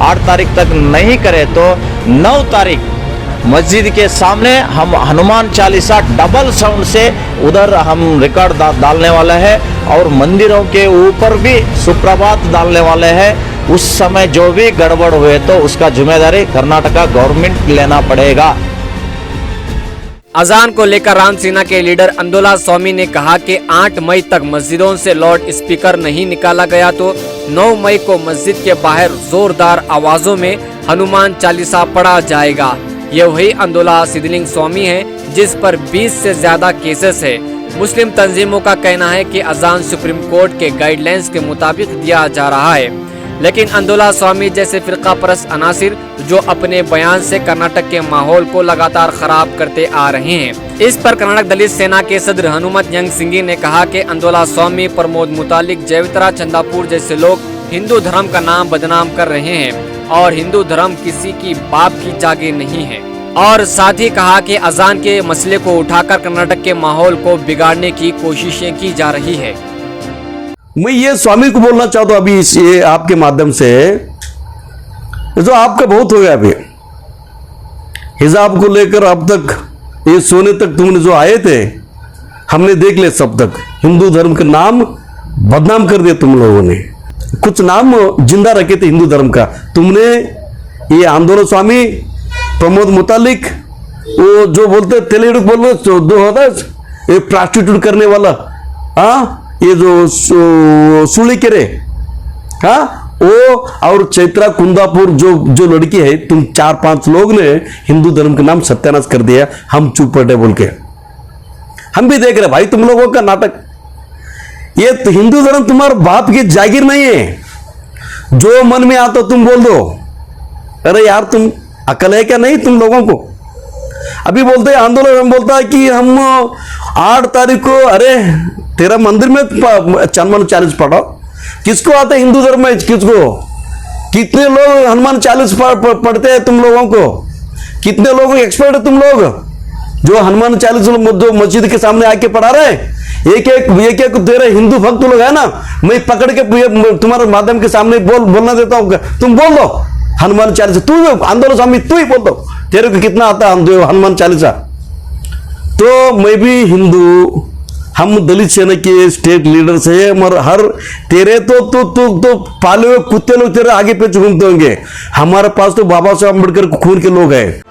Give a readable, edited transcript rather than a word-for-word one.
8 तारीख तक नहीं करे तो 9 तारीख मस्जिद के सामने हम हनुमान चालीसा डबल साउंड से उधर हम रिकॉर्ड डालने वाले हैं और मंदिरों के ऊपर भी सुप्रभात डालने वाले हैं। उस समय जो भी गड़बड़ हुए तो उसका जिम्मेदारी कर्नाटका गवर्नमेंट लेना पड़ेगा। अजान को लेकर राम सेना के लीडर अंदोला स्वामी ने कहा कि 8 मई तक मस्जिदों से लाउड स्पीकर नहीं निकाला गया तो 9 मई को मस्जिद के बाहर जोरदार आवाजों में हनुमान चालीसा पढ़ा जाएगा। ये वही अंदोला सिद्धलिंग स्वामी है जिस पर 20 से ज्यादा केसेस है। मुस्लिम तंजीमों का कहना है कि अजान सुप्रीम कोर्ट के गाइडलाइंस के मुताबिक दिया जा रहा है, लेकिन अंदोला स्वामी जैसे फिरका परस्त अनासिर जो अपने बयान से कर्नाटक के माहौल को लगातार खराब करते आ रहे हैं। इस पर कर्नाटक दलित सेना के सदर हनुमत यंग सिंगी ने कहा कि अंदोला स्वामी, प्रमोद मुतालिक, जयवित्रा चंदापुर जैसे लोग हिंदू धर्म का नाम बदनाम कर रहे हैं और हिंदू धर्म किसी की बाप की जागीर नहीं है। और साथ ही कहा कि अजान के मसले को उठाकर कर्नाटक के माहौल को बिगाड़ने की कोशिशें की जा रही है। मैं ये स्वामी को बोलना चाहता हूं अभी ये आपके माध्यम से, जो आपका बहुत हो गया अभी हिजाब को लेकर अब तक ये सोने तक तुमने जो आए थे हमने देख लिया, सब तक हिंदू धर्म का नाम बदनाम कर दिया तुम लोगों ने। कुछ नाम जिंदा रखे थे हिंदू धर्म का तुमने। ये आंदोलन स्वामी, प्रमोद मुतालिक, वो जो बोलते तेलुगु बोल रहे जो होता है प्रोस्टिट्यूट करने वाला, हाँ ये जो सुलिकेरे, हाँ वो और चैत्रा कुंदापुर जो लड़की है, तुम 4-5 लोग ने हिंदू धर्म के नाम सत्यानाश कर दिया। हम चुप पड़े बोल के हम भी देख रहे भाई तुम लोगों का नाटक। ये तो हिंदू धर्म तुम्हारे बाप की जागीर नहीं है, जो मन में आता तुम बोल दो। अरे यार तुम अकल है क्या नहीं तुम लोगों को? अभी बोलते हैं आंदोलन, हम बोलता है कि हम 8 तारीख को, अरे तेरा मंदिर में हनुमान चालीस पढ़ो, किसको आता है हिंदू धर्म में? किसको? कितने लोग हनुमान चालीस पढ़ते हैं तुम लोगों को? कितने लोग एक्सपर्ट है तुम लोग जो हनुमान चालीस जो मस्जिद के सामने आके पढ़ा रहे हैं? एक एक तेरे हिंदू भक्त लोग है ना, मैं पकड़ के तुम्हारे माध्यम के सामने बोलना देता हूं, तुम बोल दो हनुमान चालीसा। तू आंदोलन स्वामी तू ही बोल दो, तेरे को कितना आता है हनुमान चालीसा? तो मैं भी हिंदू, हम दलित सेना के स्टेट लीडर्स है, मगर हर तेरे तो पाले हुए कुत्ते लोग तेरे आगे पीछे घूमते होंगे। हमारे पास तो बाबा साहब अम्बेडकर खून के लोग हैं।